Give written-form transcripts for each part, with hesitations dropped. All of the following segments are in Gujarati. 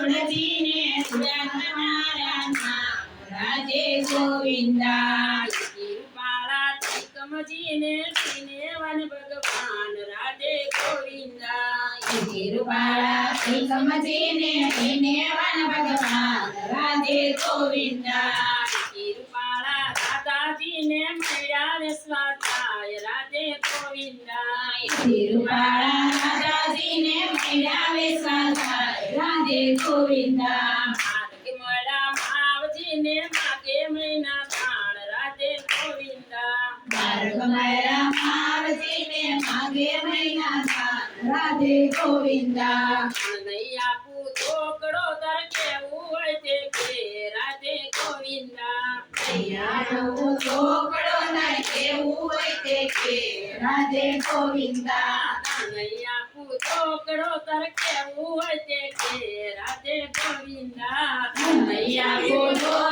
સુરજીને સુરનારા નામ રાધે ગોવિંદા રૂપાળા ત્રિકમજીને વન ભગવાન રાધે ગોવિંદા રૂપાળા ત્રિકમજીને વન ભગવાન રાધે ગોવિંદા રૂપાળા દાદાજીને મળ્યા ને સ્વાધ્યાય રાધે ગોવિંદા રૂપાળા રાધાજીને મેળાવે સ્વાધ્યાય રાધે ગોવિંદા માર્ગ મળ્યા માવજીને માગે મહિના તાણ રાધે ગોવિંદા માર્ગ મળ્યા માવજીને માગે મહિના થાન રાધે ગોવિંદા નહીં આપું ઢોકળો તર કેવું હોય તે કે રાધે ગોવિંદા ઢોકળો નર કેવું હોય તે કે રાધે ગોવિંદા નહીં આપું ઢોકળો તર કેવું હોય તે કે રાધે ગોવિંદા નૈયા ઢોકળો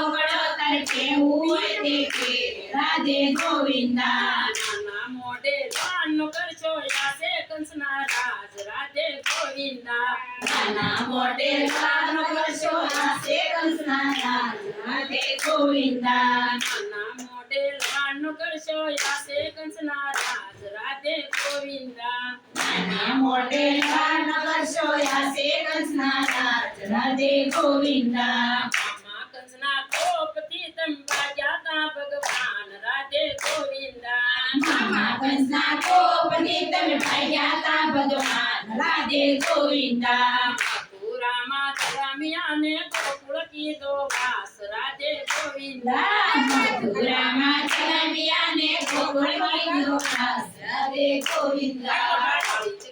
તર કેવું હોય તે કે રાધે ગોવિંદા નાના મોઢે દાનનો કરશો યાસે કંસના રાજ રાધે ગોવિંદા નાના મોઢે દાનનો કરશો આસે કંસના રાજ રાધે ગોવિંદા નાના મોઢે દાનનો કરશો યાસે કંસના રાજ રાધે ગોવિંદા નાના મોઢે દાનનો કરશો આસે કંસના રાજ રાધે ગોવિંદા મામા કંસના કોપથી તમ વાગ્યા તા ભગવાન રાધે ગોવિંદા મામા કંસના કોપથી તમે ભાગ્યા તા ભગવાન રાધે ગોવિંદા મથુરામાં ચરમિયાને ગોકુળ કીધો વાસ રાધે ગોવિંદા મથુરામાં ચરમિયાને ગોકુળ કીધો વાસ રાધે ગોવિંદા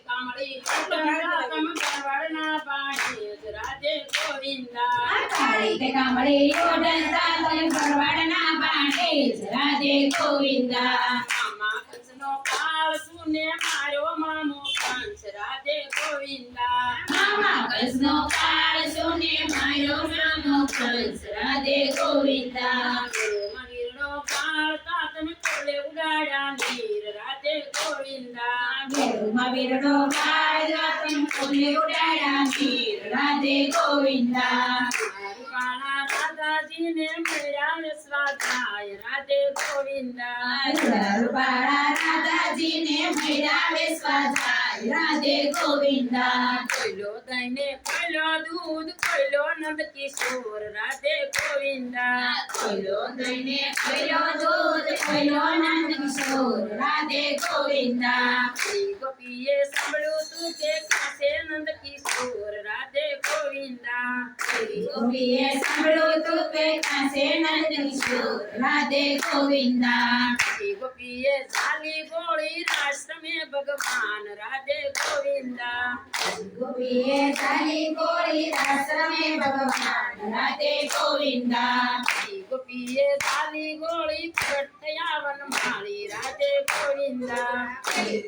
કમળી તમ ભરવાડના પાણી રાધે ગોવિંદા કામળે ઓઢતા તમે ભરવાડના પાણે રાધે ગોવિંદા મામા કંસનો કાળ સુને માર્યો મામો કંસ રાધે ગોવિંદા મામા કંસનો કાળ સુને માર્યો મામો કંસ રાધે ગોવિંદા મંદિરનો કાળ તાતને કોલે ઉડાડ્યા નીર રાધે ગોવિંદા બેરુમાં બેરડો કાળ તમે કોને ઉડાડ્યા નીર રાધે ગોવિંદા રૂપાળા રાધાજીને મળ્યા ને સ્વાધ્યાય રાધે ગોવિંદા રૂપાળા રાધાજીને મેળાવે સ્વાધ્યાય રાધે ગોવિંદા કોયલો દઈને કોયલો દૂધ કોયલો નંદ કિશોર રાધે ગોવિંદા કોયલો દઈને કોયલો દૂધ કોયલો નંદ કિશોર રાધે ગોવિંદા ગોપીએ સાંભળ્યું તું કે કાશે નંદ કિશોર રાધે ગોવિંદા ગોપીએ સાંભળ્યું તું કે કાશે નંદ કિશોર રાધે ગોવિંદા ગોપીએ ચાલી ગોળી રાષ્ટ્રમે ભગવાન રાધે ગોવિંદા ગોપીએ ચાલી ગોળી રાસમે ભગવાન રાધે ગોવિંદા ગોપીએ ચાલી ગોળી પ્રગટયા વનમાળી રાધે ગોવિંદા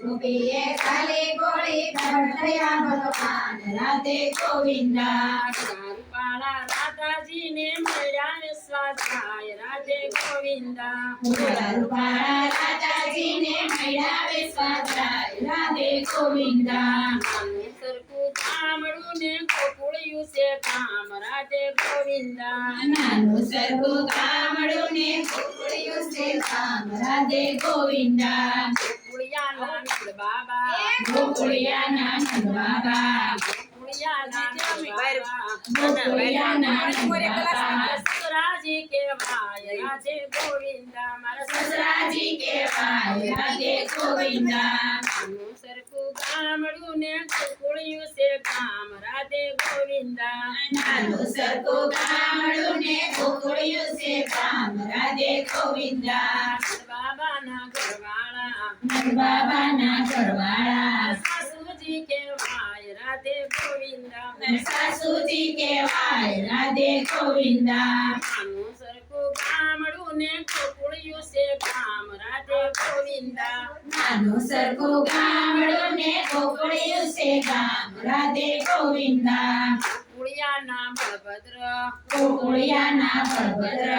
ગોપીએ ચાલી ગોળી પ્રગટયા ભગવાન રાધે ગોવિંદા રૂપાળા રાધાજીને મળ્યા ને સ્વાધ્યાય રાધે ગોવિંદા રૂપાળા રાધાજીને મેળાવે સ્વાધ્યાય રાધે ગોવિંદા સરખું ગામડું ને ગોકુળિયું છે કામ રાધે ગોવિંદા નાનું સરખું ગામડું ને ગોકુળિયું છે કામ રાધે ગોવિંદા ગોકુળિયાના નંદ બાબા ગોકુળિયાના નંદ બાબા ગોકુળિયાના નંદ બાબા ગોકુળિયાના નંદ બાબા સસરાજી કહેવાય રાધે ગોવિંદા મારા સસરાજી કહેવાય રાધે ગોવિંદા નાનું સરખું ગામડું ને ગોકુળિયું છે કામ રાધે ગોવિંદા નાનું સરખું ગામડું ને ગોકુળિયું છે કામ રાધે ગોવિંદા બાબાના ઘરવાળા નંદ બાબાના ઘરવાળા સાસુજી કહેવાય રાધે ગોવિંદા સાસુજી કહેવાય રાધે ગોવિંદા નાનું સરખું ગામડું ને ગોકુળિયું છે કામ રાધે ગોવિંદા નાનું સરખું ગામડું ને ગોકુળિયું છે કામ રાધે ગોવિંદા ગોકુળિયાના બળભદ્ર ગોકુળિયાના બળભદ્ર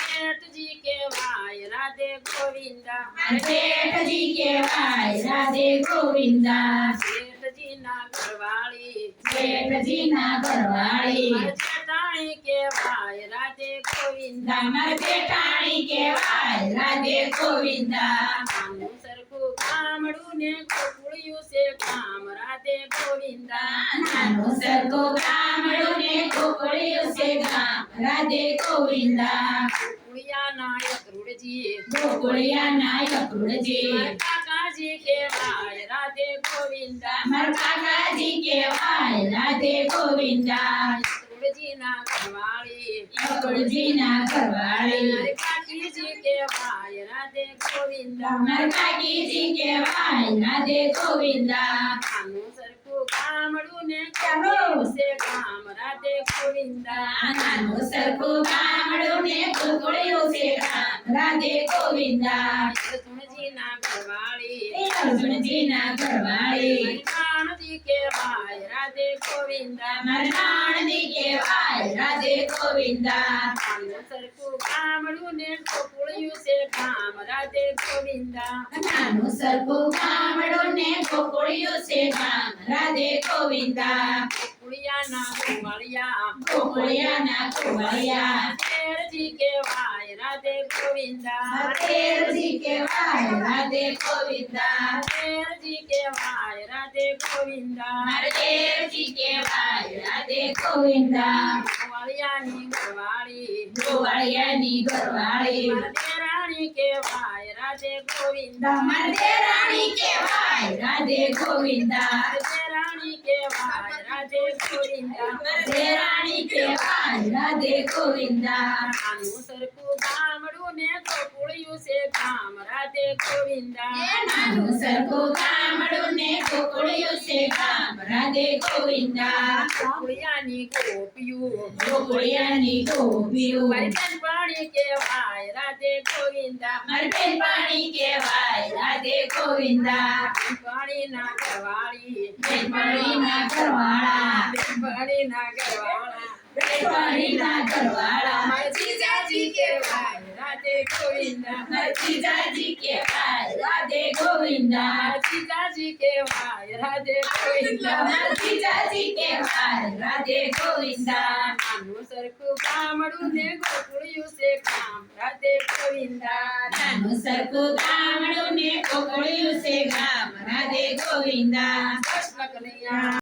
શેઠજી કહેવાય રાધે ગોવિંદા શેઠજી કહેવાય રાધે ગોવિંદા શેઠજીના ઘરવાળી જેઠજીના ઘરવાળી મારા જેઠાણી કહેવાય રાધે ગોવિંદા મારા જેઠાણી કહેવાય રાધે ગોવિંદા નાનું સરખું ગામડું ને ગોકુળિયું છે ગામ રાધે ગોવિંદા નાનું સરખું ગામડું ને ગોકુળિયું છે ગામ રાધે ગોવિંદા ગોકુળિયાના યકરુડજી ગોકુળિયાના યકરુડજી મારા કાકાજી કહેવાય રાધે ગોવિંદા મારા કાકાજી કહેવાય રાધે ગોવિંદા યકરુડજીના ઘરવાળી યકરુડજીના ઘરવાળી મારી કાકીજી કહેવાય રાધે ગોવિંદા મારા કાકીજી કહેવાય રાધે ગોવિંદા નાનું સરખું ગામડું ને ગોકુળિયું છે ગામ રાધે ગોવિંદા નાનું સરખું ગામડું ને ગોકુળિયું છે ગામ રાધે ગોવિંદા અર્જુનજીના ઘરવાળી અર્જુનજીના ઘરવાળી કાનજી કહેવાય રાધે ગોવિંદા મારા નાણદી કહેવાય રાધે ગોવિંદા નાનું સરખું ગામડું ને ગોકુળિયું છે ગામ રાધે ગોવિંદા નાનું સરખું ગામડું ને ગોકુળિયું છે ગામ રાધે ગોવિંદા ગોકુળિયાના ગોવાળિયા ગોકુળિયાના ગોવાળિયા તેરજી કહેવાય રાધે ગોવિંદા તેરજી કહેવાય રાધે ગોવિંદા તેરજી કહેવાય રાધે ગોવિંદા મારે તેરજી કહેવાય રાધે ગોવિંદા ગોવાળિયાની ગોવાળી ગોવાળિયાની ઘરવાળી મારા દેરાણી કહેવાય રાધે ગોવિંદા મારે દેરાણી કહેવાય રાધે ગોવિંદા દેરાણી કહેવાય રાધે ગોવિંદા દેરાણી કહેવાય રાધે ગોવિંદા નાનું સરખું ગામડું ને ગોકુળિયું છે ગામ રાધે ગોવિંદા નાનું સરખું ગામડું ને ગોકુળિયું છે ગામ રાધે ગોવિંદા ગોકુળિયાની ગોપિયું ગોકુળિયાની ગોપીઓ મારી બેનપણી કહેવાય રાધે ગોવિંદા મારી બેનપણી કહેવાય રાધે ગોવિંદા બેનપણીના ઘરવાળી બેનપણીના ઘરવાળા બેનપણીના ઘરવાળા બેનપણીના ઘરવાળા મારા જીજાજી કહેવાય રાધે ગોવિંદા મારા જીજાજી કહેવાય રાધે ગોવિંદા મારા જીજાજી કહેવાય રાધે ગોવિંદા મારા જીજાજી કહેવાય રાધે ગોવિંદા નાનું સરખું ગામડું ને ગોકુળિયું છે ગામ રાધે ગોવિંદા નાનું સરખું ગામડું ને ગોકુળિયું છે ગામ રાધે ગોવિંદા કૃષ્ણ કનૈયા